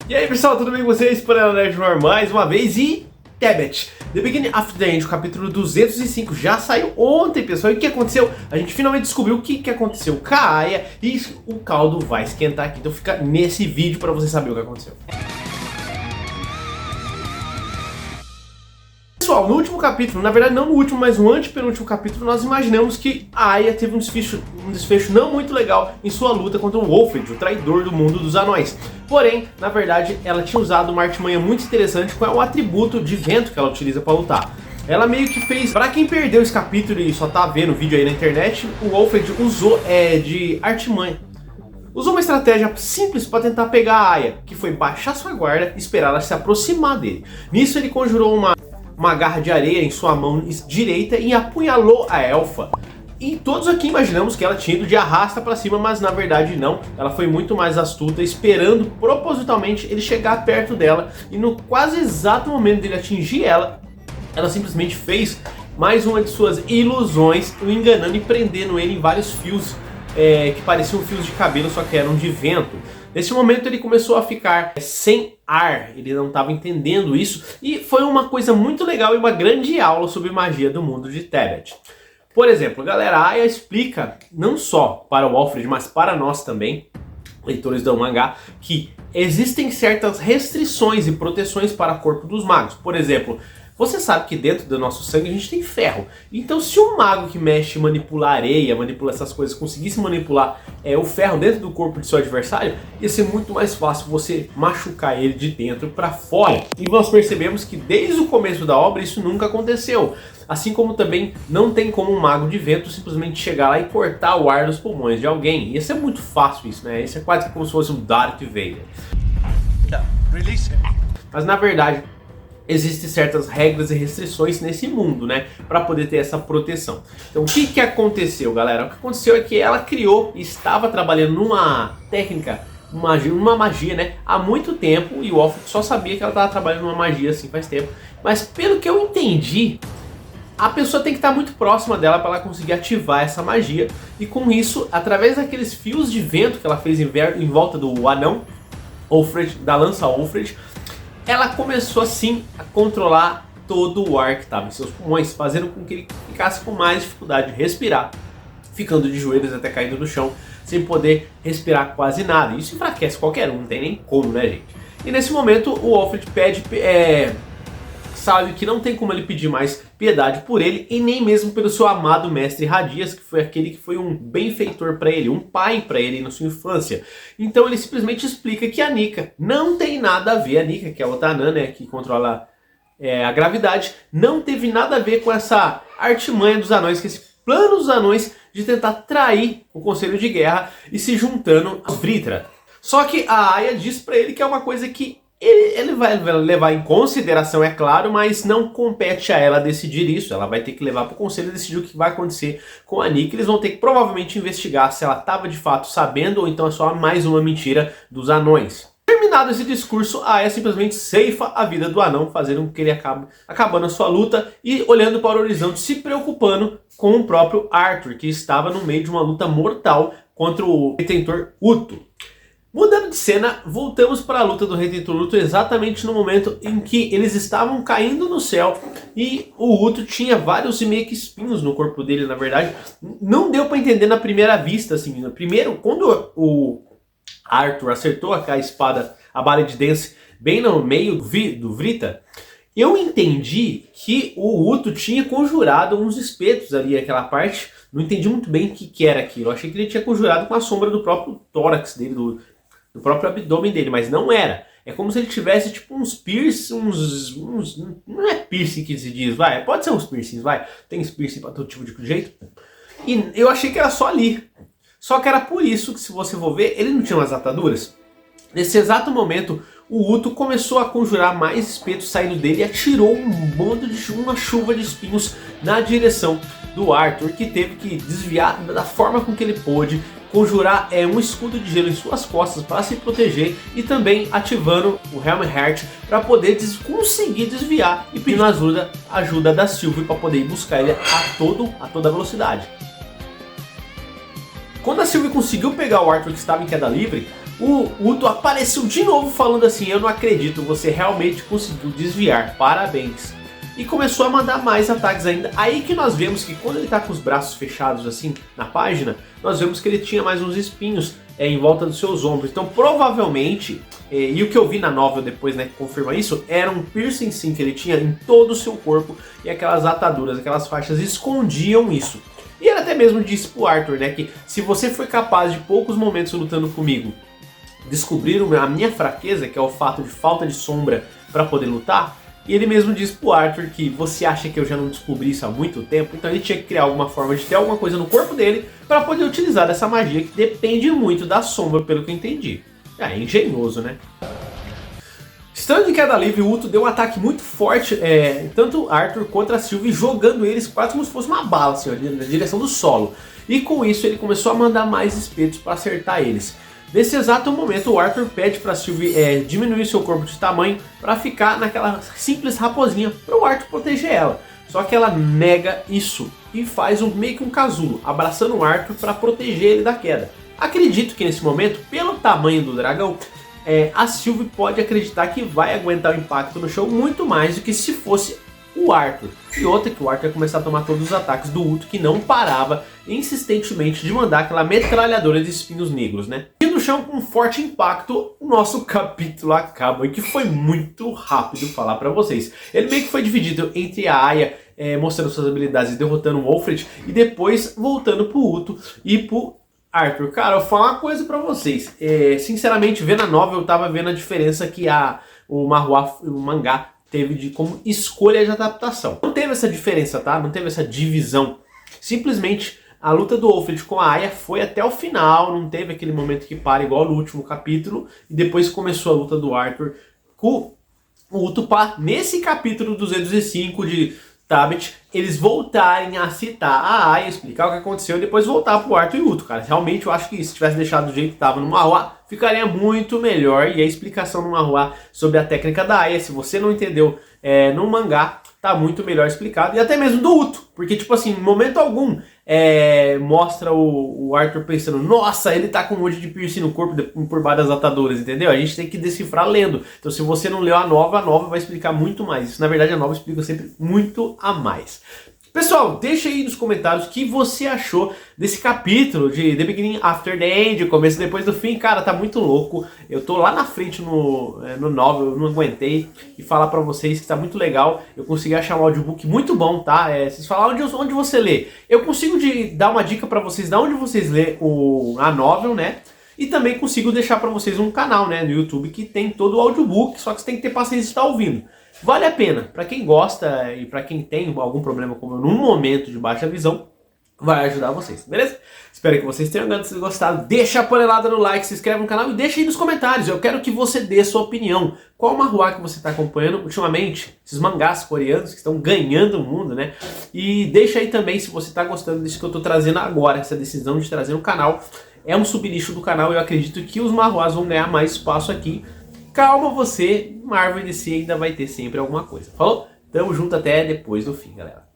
E aí pessoal, tudo bem com vocês? Panela Nerd no ar mais uma vez e... Tebet, The Beginning of the End, o capítulo 205, já saiu ontem, pessoal. E o que aconteceu? A gente finalmente descobriu o que aconteceu com a Aya e o caldo vai esquentar aqui. Então fica nesse vídeo pra você saber o que aconteceu. Pessoal, no último capítulo, na verdade não no último, mas no antepenúltimo capítulo, nós imaginamos que a Aya teve um desfecho não muito legal em sua luta contra o Wolfred, o traidor do mundo dos anões. Porém, na verdade, ela tinha usado uma artimanha muito interessante, com o atributo de vento que ela utiliza para lutar. Ela meio que fez, para quem perdeu esse capítulo e só tá vendo o vídeo aí na internet, o Wolfred usou de artimanha. Usou uma estratégia simples para tentar pegar a Aya, que foi baixar sua guarda e esperar ela se aproximar dele. Nisso ele conjurou uma garra de areia em sua mão direita e apunhalou a elfa. E todos aqui imaginamos que ela tinha ido de arrasta para cima, mas na verdade não. Ela foi muito mais astuta, esperando propositalmente ele chegar perto dela. E no quase exato momento dele atingir ela, ela simplesmente fez mais uma de suas ilusões, o enganando e prendendo ele em vários fios que pareciam fios de cabelo, só que eram de vento. Nesse momento ele começou a ficar sem ar, ele não estava entendendo isso, e foi uma coisa muito legal e uma grande aula sobre magia do mundo de Tebet. Por exemplo, galera, a Aya explica, não só para o Wolfred, mas para nós também, leitores do mangá, que existem certas restrições e proteções para o corpo dos magos. Por exemplo, você sabe que dentro do nosso sangue a gente tem ferro. Então se um mago que mexe, manipula areia, manipula essas coisas, conseguisse manipular o ferro dentro do corpo de seu adversário, ia ser muito mais fácil você machucar ele de dentro para fora. E nós percebemos que desde o começo da obra isso nunca aconteceu. Assim como também não tem como um mago de vento simplesmente chegar lá e cortar o ar dos pulmões de alguém. Ia ser muito fácil isso, né? Isso é quase como se fosse um Darth Vader. Mas na verdade existem certas regras e restrições nesse mundo, né, para poder ter essa proteção. Então o que aconteceu, galera? O que aconteceu é que ela criou e estava trabalhando numa técnica, uma magia, né, há muito tempo, e o Wolfred só sabia que ela estava trabalhando numa magia assim faz tempo. Mas pelo que eu entendi, a pessoa tem que estar muito próxima dela para ela conseguir ativar essa magia, e com isso, através daqueles fios de vento que ela fez em volta do anão Wolfred, da lança Wolfred, ela começou assim a controlar todo o ar que estava em seus pulmões, fazendo com que ele ficasse com mais dificuldade de respirar, ficando de joelhos até caindo no chão, sem poder respirar quase nada. Isso enfraquece qualquer um, não tem nem como, né, gente? E nesse momento o Wolfred sabe que não tem como ele pedir mais piedade por ele, e nem mesmo pelo seu amado mestre Radias, que foi aquele que foi um benfeitor para ele, um pai para ele na sua infância. Então ele simplesmente explica que a Nika não tem nada a ver, a Nika, que é a outra anã, né, que controla a gravidade, não teve nada a ver com essa artimanha dos anões, que esse plano dos anões de tentar trair o Conselho de Guerra e se juntando a Vritra. Só que a Aya diz para ele que é uma coisa que ele vai levar em consideração, é claro, mas não compete a ela decidir isso. Ela vai ter que levar para o conselho decidir o que vai acontecer com a Nika. Eles vão ter que provavelmente investigar se ela estava de fato sabendo ou então é só mais uma mentira dos anões. Terminado esse discurso, a Aya simplesmente ceifa a vida do anão, fazendo com que ele acabe acabando a sua luta e olhando para o horizonte, se preocupando com o próprio Arthur, que estava no meio de uma luta mortal contra o Retentor Uto. Mudando de cena, voltamos para a luta do Retentor Uto exatamente no momento em que eles estavam caindo no céu e o Uto tinha vários meio que espinhos no corpo dele, na verdade. Não deu para entender na primeira vista, assim. Primeiro, quando o Arthur acertou a espada, a bala de Dance, bem no meio do Vrita, eu entendi que o Uto tinha conjurado uns espetos ali, aquela parte. Não entendi muito bem o que era aquilo. Eu achei que ele tinha conjurado com a sombra do próprio tórax dele, do próprio abdômen dele, mas não era. É como se ele tivesse tipo uns piercings, não é piercing que se diz, vai, pode ser uns piercings, vai. Tem piercing pra todo tipo de jeito. E eu achei que era só ali. Só que era por isso que, se você for ver, ele não tinha umas ataduras. Nesse exato momento, o Uto começou a conjurar mais espetos saindo dele e atirou uma chuva de espinhos na direção do Arthur, que teve que desviar da forma com que ele pôde, conjurar um escudo de gelo em suas costas para se proteger e também ativando o Helm Heart para poder conseguir desviar e pedindo ajuda da Sylvie para poder ir buscar ele a toda velocidade. Quando a Sylvie conseguiu pegar o Arthur, que estava em queda livre, o Uto apareceu de novo falando assim: eu não acredito, você realmente conseguiu desviar, parabéns. E começou a mandar mais ataques ainda. Aí que nós vemos que quando ele tá com os braços fechados assim na página, nós vemos que ele tinha mais uns espinhos em volta dos seus ombros. Então provavelmente, e o que eu vi na novel depois, né, que confirma isso, era um piercing sim que ele tinha em todo o seu corpo. E aquelas ataduras, aquelas faixas escondiam isso. E ele até mesmo disse pro Arthur, né, que se você foi capaz de poucos momentos lutando comigo descobrir a minha fraqueza, que é o fato de falta de sombra para poder lutar, e ele mesmo disse pro Arthur que você acha que eu já não descobri isso há muito tempo, então ele tinha que criar alguma forma de ter alguma coisa no corpo dele para poder utilizar dessa magia que depende muito da sombra, pelo que eu entendi. É engenhoso, né? Estando em queda livre, o Uto deu um ataque muito forte, tanto Arthur contra a Sylvie, jogando eles quase como se fosse uma bala, assim, ó, na direção do solo. E com isso ele começou a mandar mais espetos para acertar eles. Nesse exato momento, o Arthur pede para Sylvie diminuir seu corpo de tamanho para ficar naquela simples raposinha, para o Arthur proteger ela. Só que ela nega isso e faz meio que um casulo, abraçando o Arthur para proteger ele da queda. Acredito que nesse momento, pelo tamanho do dragão, a Sylvie pode acreditar que vai aguentar o impacto no chão muito mais do que se fosse o Arthur. E outra, que o Arthur ia começar a tomar todos os ataques do Uto, que não parava insistentemente de mandar aquela metralhadora de espinhos negros, né? E no chão, com um forte impacto, o nosso capítulo acaba, e que foi muito rápido falar pra vocês. Ele meio que foi dividido entre a Aya mostrando suas habilidades e derrotando o Wolfred, e depois voltando pro Uto e pro Arthur. Cara, eu vou falar uma coisa pra vocês. Sinceramente, vendo a novel, eu tava vendo a diferença que o mangá teve como escolha de adaptação. Não teve essa diferença, tá? Não teve essa divisão. Simplesmente a luta do Wolfred com a Aya foi até o final, não teve aquele momento que para igual no último capítulo, e depois começou a luta do Arthur com o Utupá. Nesse capítulo 205 de Tabet, eles voltarem a citar a Aya, explicar o que aconteceu e depois voltar pro Arthur e Uto, cara. Realmente eu acho que se tivesse deixado do jeito que tava no manhwa, ficaria muito melhor. E a explicação no manhwa sobre a técnica da Aya, se você não entendeu no mangá, tá muito melhor explicado. E até mesmo do Uto, porque tipo assim, em momento algum mostra o Arthur pensando, nossa, ele tá com um monte de piercing no corpo por baixo das ataduras, entendeu? A gente tem que decifrar lendo. Então se você não leu a nova vai explicar muito mais. Isso, na verdade, a nova explica sempre muito a mais. Pessoal, deixa aí nos comentários o que você achou desse capítulo de The Beginning After the End, o começo depois do fim. Cara, tá muito louco. Eu tô lá na frente no novel, eu não aguentei e falar pra vocês que tá muito legal. Eu consegui achar um audiobook muito bom, tá? Vocês falaram onde você lê. Eu consigo dar uma dica pra vocês de onde vocês lê a novel, né? E também consigo deixar pra vocês um canal, né, no YouTube que tem todo o audiobook, só que você tem que ter paciência de estar ouvindo. Vale a pena, para quem gosta e para quem tem algum problema como eu num momento de baixa visão, vai ajudar vocês, beleza? Espero que vocês tenham gostado, deixa a panelada no like, se inscreve no canal e deixa aí nos comentários, eu quero que você dê sua opinião. Qual manhwa que você está acompanhando ultimamente, esses mangás coreanos que estão ganhando o mundo, né? E deixa aí também se você está gostando disso que eu estou trazendo agora, essa decisão de trazer no canal. É um subnicho do canal e eu acredito que os manhwas vão ganhar mais espaço aqui. Calma você, Marvel e DC ainda vai ter sempre alguma coisa. Falou? Tamo junto até depois do fim, galera.